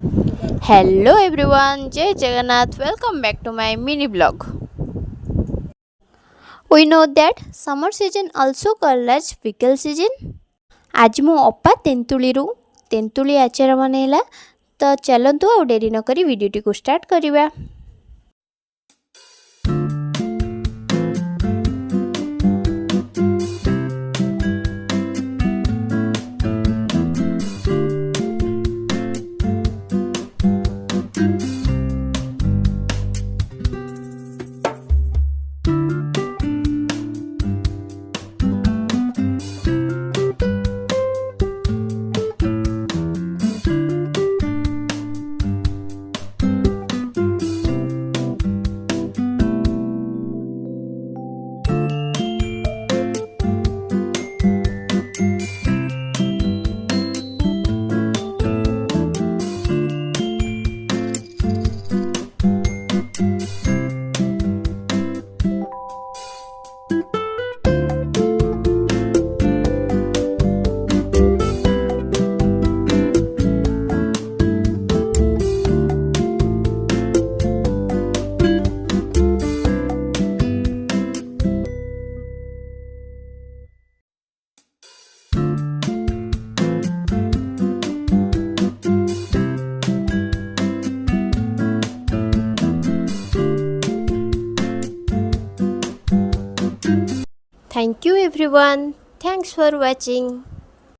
Hello everyone, Jai Jagannath. Welcome back to my mini blog. We know that summer season also called as pickle season. आज मु अप्पा तेंतुली तेंतुली आचार बनेला तो चलतु आ dairy न करी वीडियोटी को स्टार्ट करिबा। Thank you everyone. Thanks for watching.